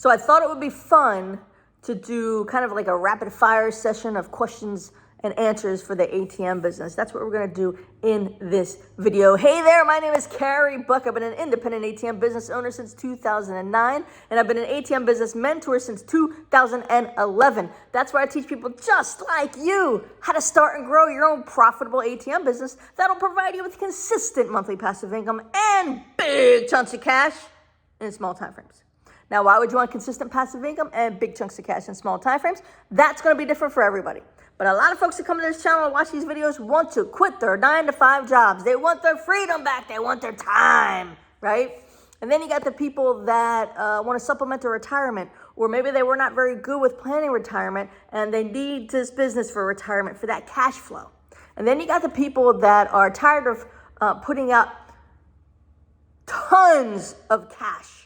So I thought it would be fun to do kind of like a rapid fire session of questions and answers for the ATM business. That's what we're gonna do in this video. Hey there, my name is Carey Buck. I've been an independent ATM business owner since 2009, and I've been an ATM business mentor since 2011. That's where I teach people just like you how to start and grow your own profitable ATM business that'll provide you with consistent monthly passive income and big chunks of cash in small time frames. Now, why would you want consistent passive income and big chunks of cash in small time frames? That's gonna be different for everybody. But a lot of folks that come to this channel and watch these videos want to quit their 9-to-5 jobs. They want their freedom back. They want their time, right? And then you got the people that want to supplement their retirement, or maybe they were not very good with planning retirement and they need this business for retirement for that cash flow. And then you got the people that are tired of putting out tons of cash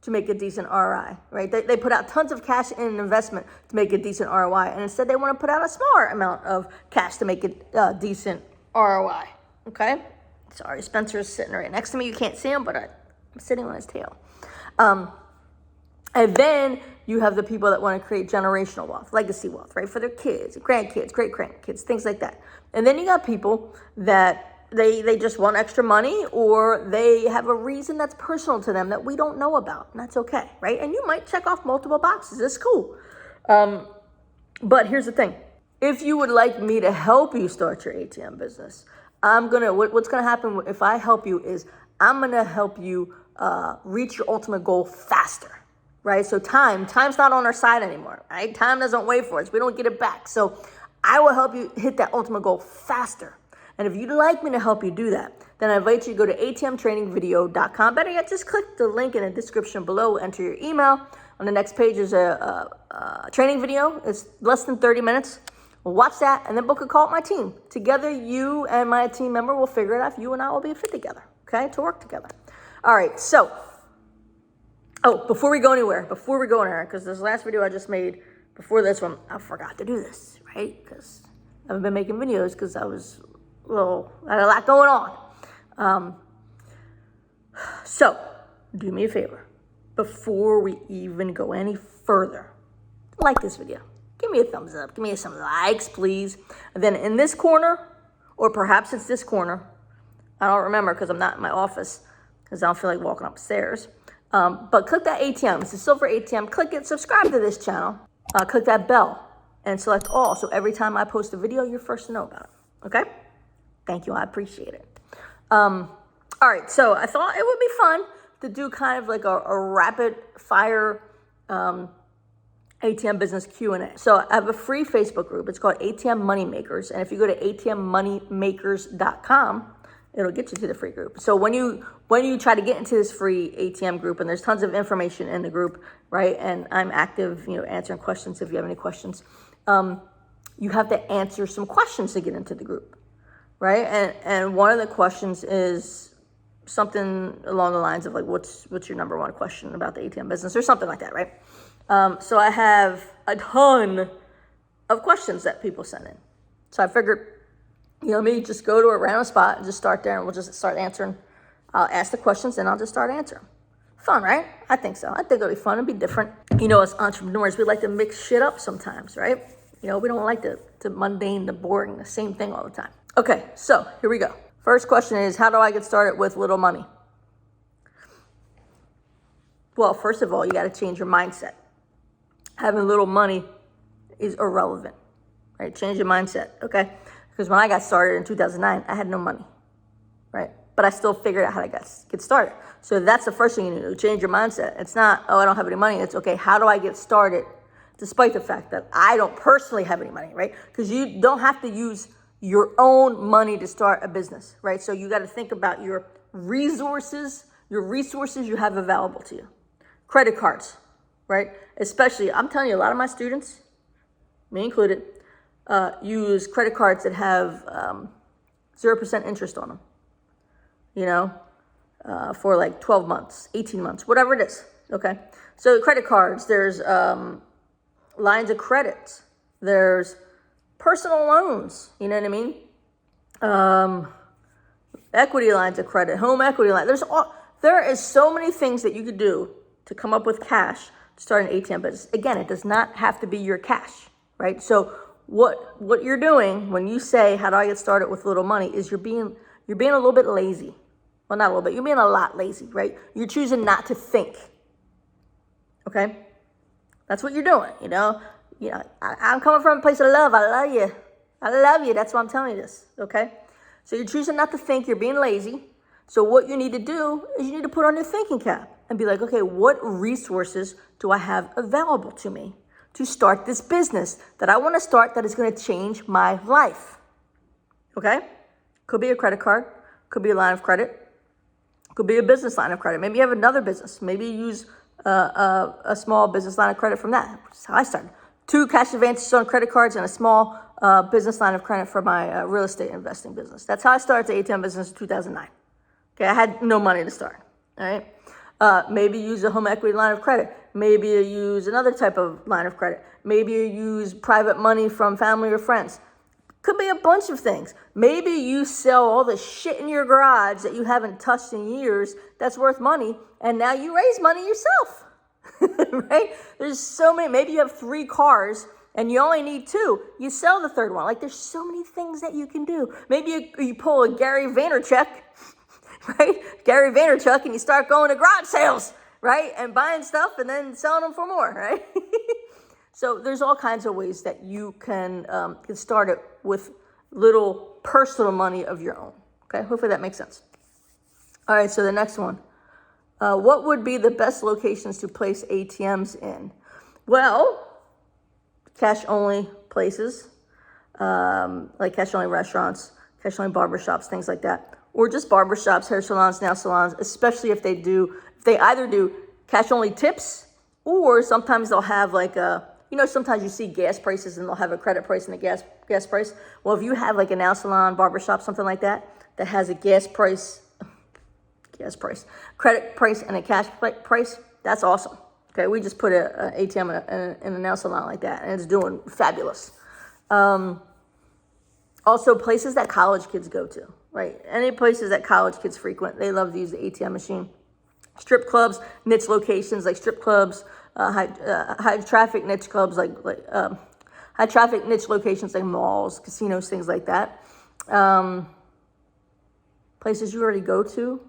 to make a decent ROI, right? They put out tons of cash in an investment to make a decent ROI, and instead they want to put out a smaller amount of cash to make a decent ROI, okay? Sorry, Spencer's sitting right next to me. You can't see him, but I'm sitting on his tail. And then you have the people that want to create generational wealth, legacy wealth, right? For their kids, grandkids, great-grandkids, things like that. And then you got people that they just want extra money, or they have a reason that's personal to them that we don't know about, and that's okay, right? And you might check off multiple boxes. It's cool. But here's the thing. If you would like me to help you start your ATM business, what's gonna happen if I help you is I'm gonna help you reach your ultimate goal faster, right? So time's not on our side anymore, right? Time doesn't wait for us. We don't get it back. So I will help you hit that ultimate goal faster. And if you'd like me to help you do that, then I invite you to go to atmtrainingvideo.com. Better yet, just click the link in the description below, enter your email. On the next page is a training video. It's less than 30 minutes. Watch that and then book a call with my team. Together, you and my team member will figure it out. You and I will be a fit together, okay, to work together. All right, so, before we go anywhere, because this last video I just made before this one, I forgot to do this, right? Because I haven't been making videos because I had a lot going on. So, do me a favor. Before we even go any further, like this video. Give me a thumbs up. Give me some likes, please. And then in this corner, or perhaps it's this corner, I don't remember because I'm not in my office, because I don't feel like walking upstairs. But click that ATM. It's a silver ATM. Click it. Subscribe to this channel. Click that bell and select all. So every time I post a video, you're first to know about it. Okay? Thank you. I appreciate it. All right. So I thought it would be fun to do kind of like a rapid fire ATM business Q&A. So I have a free Facebook group. It's called ATM Moneymakers. And if you go to atmmoneymakers.com, it'll get you to the free group. So when you try to get into this free ATM group, and there's tons of information in the group, right? And I'm active, answering questions if you have any questions. You have to answer some questions to get into the group. Right, and one of the questions is something along the lines of like, what's your number one question about the ATM business, or something like that, right? So I have a ton of questions that people send in. So I figured, me just go to a random spot and just start there, and we'll just start answering. I'll ask the questions and I'll just start answering. Fun, right? I think so. I think it'll be fun. It'll be different. As entrepreneurs, we like to mix shit up sometimes, right? We don't like the mundane, the boring, the same thing all the time. Okay, so here we go. First question is, how do I get started with little money? Well, first of all, you got to change your mindset. Having little money is irrelevant, right? Change your mindset, okay? Because when I got started in 2009, I had no money, right? But I still figured out how to get started. So that's the first thing you need to do, change your mindset. It's not, I don't have any money. It's, okay, how do I get started despite the fact that I don't personally have any money, right? Because you don't have to use your own money to start a business, right? So you got to think about your resources you have available to you. Credit cards, right? Especially, I'm telling you, a lot of my students, me included, use credit cards that have 0% interest on them, for like 12 months, 18 months, whatever it is, okay? So credit cards, there's lines of credit, there's personal loans, you know what I mean? Equity lines of credit, home equity line. There is so many things that you could do to come up with cash to start an ATM business. Again, it does not have to be your cash, right? So what you're doing when you say, how do I get started with little money, is you're being a little bit lazy. Well, not a little bit, you're being a lot lazy, right? You're choosing not to think, okay? That's what you're doing, I'm coming from a place of love. I love you. I love you. That's why I'm telling you this, okay? So you're choosing not to think. You're being lazy. So what you need to do is you need to put on your thinking cap and be like, okay, what resources do I have available to me to start this business that I want to start that is going to change my life, okay? Could be a credit card. Could be a line of credit. Could be a business line of credit. Maybe you have another business. Maybe you use a small business line of credit from that. That's how I started. 2 cash advances on credit cards and a small business line of credit for my real estate investing business. That's how I started the ATM business in 2009. Okay, I had no money to start. All right. Maybe use a home equity line of credit. Maybe you use another type of line of credit. Maybe you use private money from family or friends. Could be a bunch of things. Maybe you sell all the shit in your garage that you haven't touched in years that's worth money, and now you raise money yourself. Right? There's so many. Maybe you have 3 cars and you only need 2. You sell the third one. Like, there's so many things that you can do. Maybe you pull a Gary Vaynerchuk, right? Gary Vaynerchuk, and you start going to garage sales, right? And buying stuff and then selling them for more, right? So there's all kinds of ways that you can start it with little personal money of your own. Okay, hopefully that makes sense. All right, so the next one. What would be the best locations to place ATMs in? Well, cash-only places, like cash-only restaurants, cash-only barbershops, things like that. Or just barbershops, hair salons, nail salons, especially if they either do cash-only tips, or sometimes they'll have like sometimes you see gas prices and they'll have a credit price and a gas price. Well, if you have like a nail salon, barbershop, something like that has a gas price, credit price, and a cash price, that's awesome. Okay, we just put an ATM in a nail salon like that, and it's doing fabulous. Also, places that college kids go to, right? Any places that college kids frequent, they love to use the ATM machine. Strip clubs, niche locations like strip clubs, high traffic niche clubs like high traffic niche locations like malls, casinos, things like that. Places you already go to,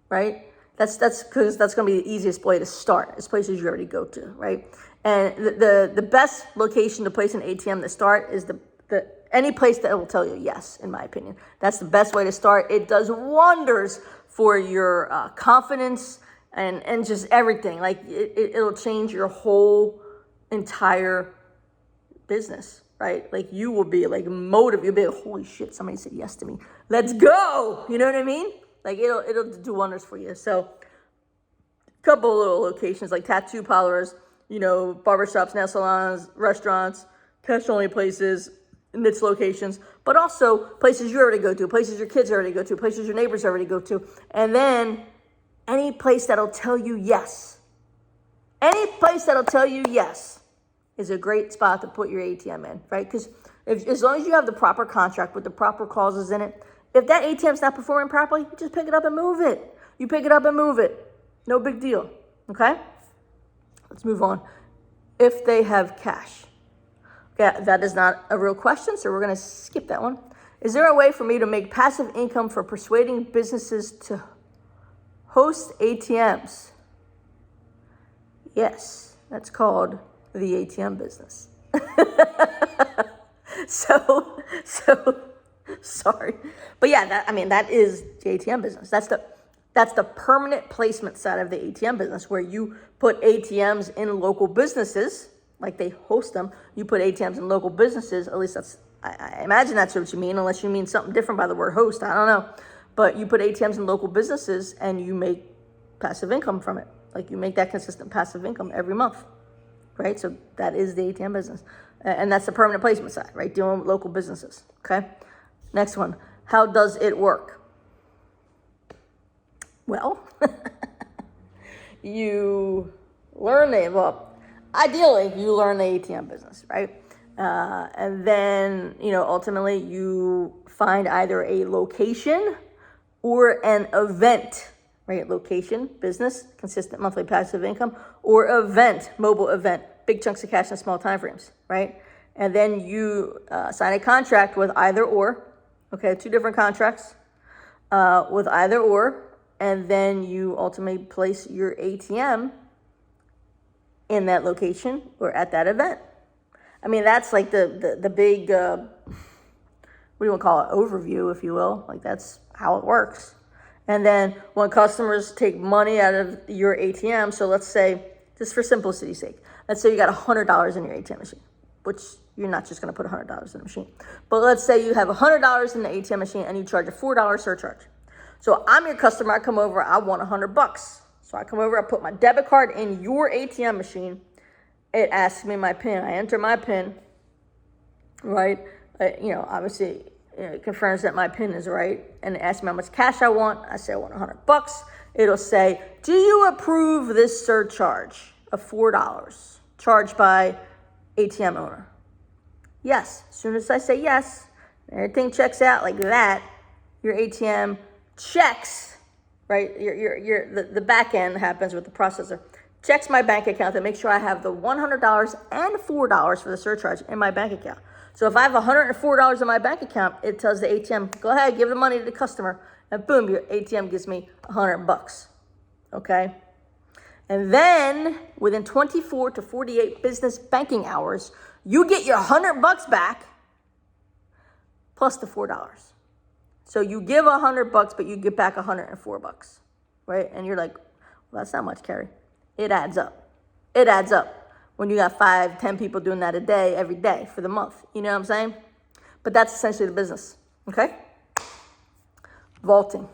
right? That's because that's going to be the easiest way to start. It's places you already go to, right? And the best location to place an ATM to start is any place that will tell you yes, in my opinion. That's the best way to start. It does wonders for your confidence and just everything. Like it'll change your whole entire business, right? Like you will be like motivated. You'll be like, holy shit, somebody said yes to me. Let's go. You know what I mean? Like it'll do wonders for you. So a couple of little locations like tattoo parlors, barbershops, nail salons, restaurants, cash only places, niche locations, but also places you already go to, places your kids already go to, places your neighbors already go to, and then any place that'll tell you yes. Any place that'll tell you yes is a great spot to put your ATM in, right? Because as long as you have the proper contract with the proper clauses in it, if that ATM's not performing properly, you just pick it up and move it. You pick it up and move it. No big deal, okay? Let's move on. If they have cash. Yeah, that is not a real question, so we're going to skip that one. Is there a way for me to make passive income for persuading businesses to host ATMs? Yes, that's called the ATM business. So sorry. But yeah, that is the ATM business. That's the permanent placement side of the ATM business, where you put ATMs in local businesses, like they host them. You put ATMs in local businesses. At least I imagine that's what you mean, unless you mean something different by the word host. I don't know. But you put ATMs in local businesses and you make passive income from it. Like you make that consistent passive income every month, right? So that is the ATM business. And that's the permanent placement side, right? Dealing with local businesses, okay? Next one. How does it work? Well, ideally, you learn the ATM business, right? And then, ultimately you find either a location or an event right? Location, business, consistent monthly passive income, or event, mobile event, big chunks of cash in small time frames, right? And then you sign a contract with either or, okay, 2 different contracts with either or, and then you ultimately place your ATM in that location or at that event. I mean, that's like the big, what do you want to call it, overview, if you will. Like, that's how it works. And then when customers take money out of your ATM, so let's say, just for simplicity's sake, let's say you got $100 in your ATM machine, which you're not just going to put $100 in the machine. But let's say you have $100 in the ATM machine and you charge a $4 surcharge. So I'm your customer, I come over, I want $100. So I come over, I put my debit card in your ATM machine. It asks me my PIN. I enter my PIN, right? Obviously, it confirms that my PIN is right. And it asks me how much cash I want. I say I want $100. It'll say, do you approve this surcharge of $4 charged by ATM owner? Yes. As soon as I say yes, everything checks out like that. Your ATM checks, right? The back end happens with the processor. Checks my bank account to make sure I have the $100 and $4 for the surcharge in my bank account. So if I have $104 in my bank account, it tells the ATM, go ahead, give the money to the customer, and boom, your ATM gives me $100. Okay? And then within 24 to 48 business banking hours, you get your $100 back plus the $4. So you give $100, but you get back $104, right? And you're like, well, that's not much, Carey. It adds up. It adds up when you got 5, 10 people doing that a day, every day for the month. You know what I'm saying? But that's essentially the business, okay? Vaulting.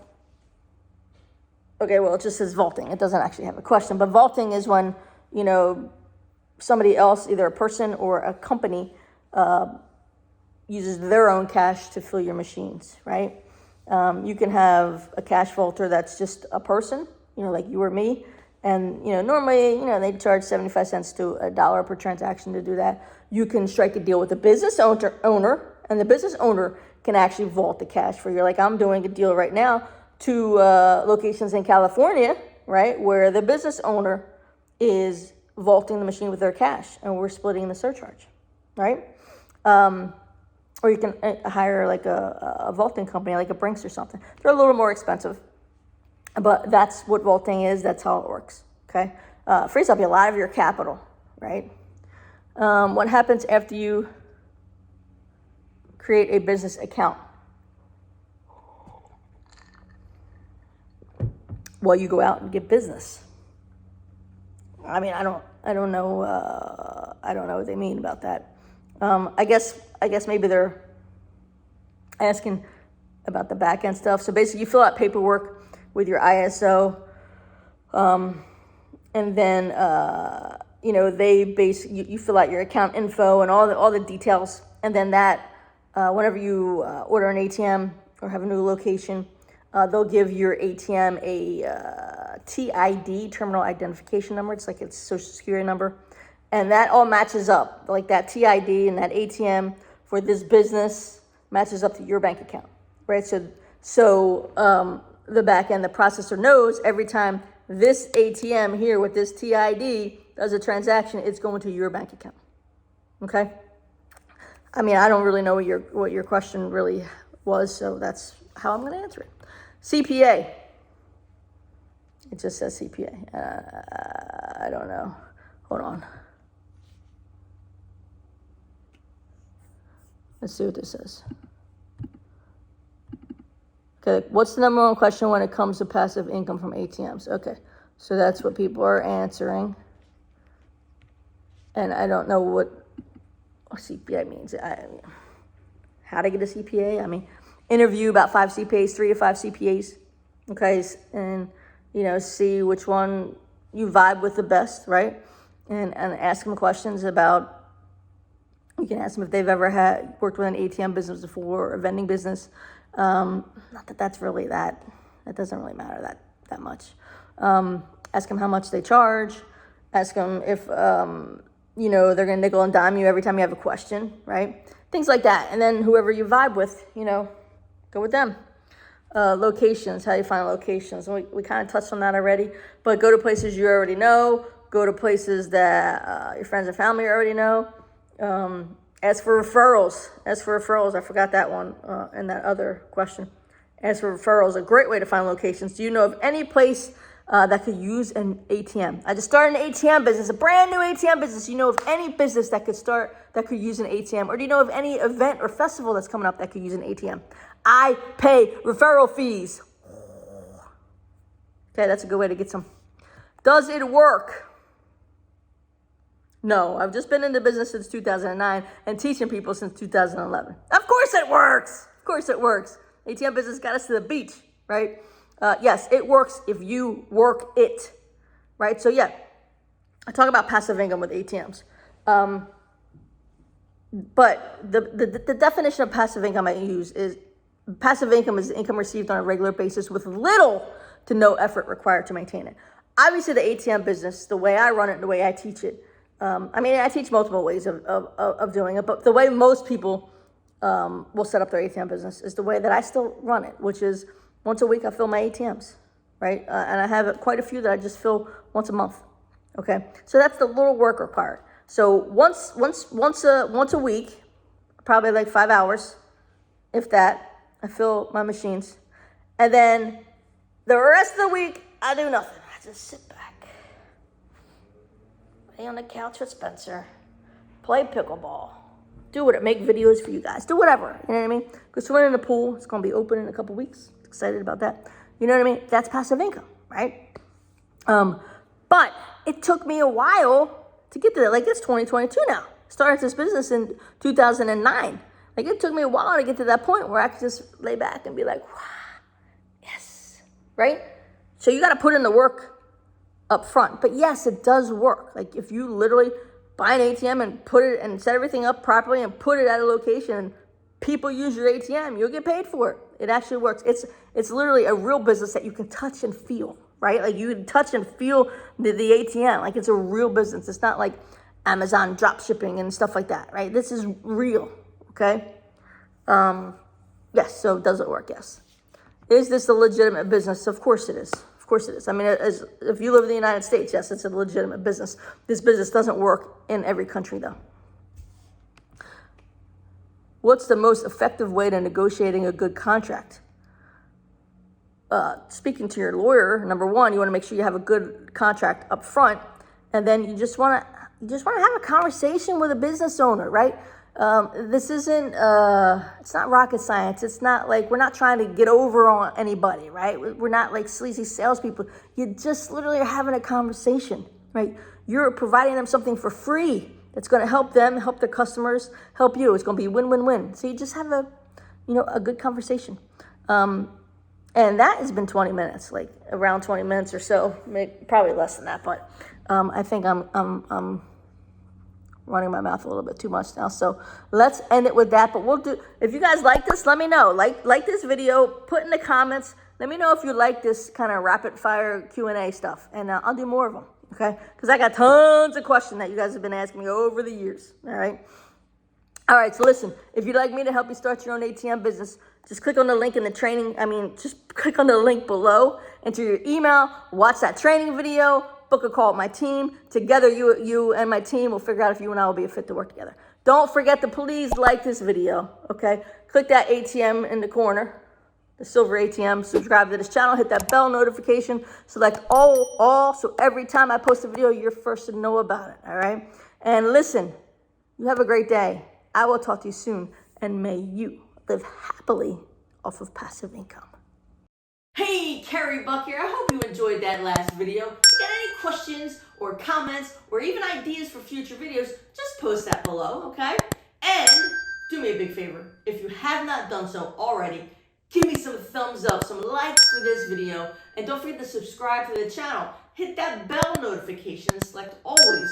Okay, well, it just says vaulting. It doesn't actually have a question. But vaulting is when, somebody else, either a person or a company, uses their own cash to fill your machines, right? You can have a cash vaulter that's just a person, like you or me. And, normally, they charge 75 cents to $1 per transaction to do that. You can strike a deal with the business owner, and the business owner can actually vault the cash for you. Like I'm doing a deal right now to locations in California, right, where the business owner is vaulting the machine with their cash, and we're splitting the surcharge, right? Or you can hire like a vaulting company, like a Brinks or something. They're a little more expensive. But that's what vaulting is. That's how it works, okay? Frees up a lot of your capital, right? What happens after you create a business account? Well, you go out and get business. I mean, I don't know what they mean about that. I guess maybe they're asking about the back end stuff. So basically, you fill out paperwork with your ISO, and then you fill out your account info and all the details, and then that whenever you order an ATM or have a new location, they'll give your ATM a TID, terminal identification number. It's like its social security number, and that all matches up. Like that TID and that ATM for this business matches up to your bank account, right? So the back end, the processor knows every time this ATM here with this TID does a transaction, it's going to your bank account. Okay? I mean, I don't really know what your question really was, so that's how I'm going to answer it. CPA. It just says CPA. I don't know. Hold on. Let's see what this says. Okay, what's the number one question when it comes to passive income from ATMs? Okay, so that's what people are answering. And I don't know what CPA means. How to get a CPA? I mean, interview about 5 CPAs, 3 to 5 CPAs. Okay, and see which one you vibe with the best, right? And ask them questions about. You can ask them if they've ever worked with an ATM business before or a vending business. Not that that's really that doesn't really matter that much. Ask them how much they charge. Ask them if, they're going to nickel and dime you every time you have a question, right? Things like that. And then whoever you vibe with, go with them. Locations, how you find locations. We kind of touched on that already, but go to places you already know, go to places that your friends and family already know. As for referrals, I forgot that one in that other question. As for referrals, a great way to find locations. Do you know of any place that could use an ATM? I just started an ATM business, a brand new ATM business. You know of any business that could use an ATM? Or do you know of any event or festival that's coming up that could use an ATM? I pay referral fees. Okay, that's a good way to get some. Does it work? No, I've just been in the business since 2009 and teaching people since 2011. Of course it works. Of course it works. ATM business got us to the beach, right? Yes, it works if you work it, right? So yeah, I talk about passive income with ATMs. But the definition of passive income I use is passive income is income received on a regular basis with little to no effort required to maintain it. Obviously, the ATM business, the way I run it, the way I teach it, I teach multiple ways of doing it, but the way most people will set up their ATM business is the way that I still run it, which is once a week I fill my ATMs, right? And I have quite a few that I just fill once a month. Okay, so that's the little work required. So once a week, probably like 5 hours, if that, I fill my machines, and then the rest of the week I do nothing. I just sit back, lay on the couch with Spencer, play pickleball, do what, make videos for you guys, do whatever. You know what I mean? Go swimming in the pool. It's gonna be open in a couple weeks. Excited about that. You know what I mean? That's passive income, right? But it took me a while to get to that. Like, it's 2022 now. Started this business in 2009. Like, it took me a while to get to that point where I could just lay back and be like, wow, yes, right? So you got to put in the work up front. But yes, it does work. Like, if you literally buy an ATM and put it and set everything up properly and put it at a location and people use your ATM, you'll get paid for it. It actually works. It's literally a real business that you can touch and feel, right? Like, you can touch and feel the ATM. Like, it's a real business. It's not like Amazon drop shipping and stuff like that, right? This is real, okay? Yes, so does it work? Yes. Is this a legitimate business? Of course it is. Of course it is. If you live in the United States, yes, it's a legitimate business. This business doesn't work in every country, though. What's the most effective way to negotiating a good contract? Speaking to your lawyer, number one, you want to make sure you have a good contract up front, and then you just want to have a conversation with a business owner, right? This isn't it's not rocket science. It's not like we're not trying to get over on anybody, right? We're not like sleazy salespeople. You just literally are having a conversation, right? You're providing them something for free that's going to help them, help their customers, help you. It's going to be win-win-win. So you just have a good conversation. And that has been 20 minutes, like around 20 minutes or so, probably less than that. But I think I'm running my mouth a little bit too much now. So let's end it with that. But if you guys like this, let me know. Like this video, put in the comments. Let me know if you like this kind of rapid fire Q&A stuff. And I'll do more of them, okay? Because I got tons of questions that you guys have been asking me over the years, all right? All right, so listen, if you'd like me to help you start your own ATM business, just click on the link in the training. Just click on the link below, enter your email, watch that training video, book a call with my team. Together, you and my team will figure out if you and I will be a fit to work together. Don't forget to please like this video, okay? Click that ATM in the corner, the silver ATM, subscribe to this channel, hit that bell notification, select all, so every time I post a video, you're first to know about it, all right? And listen, you have a great day. I will talk to you soon, and may you live happily off of passive income. Hey, Carey Buck here. I hope you enjoyed that last video. If you got any questions or comments or even ideas for future videos, just post that below, okay? And do me a big favor. If you have not done so already, give me some thumbs up, some likes for this video, and don't forget to subscribe to the channel. Hit that bell notification and select always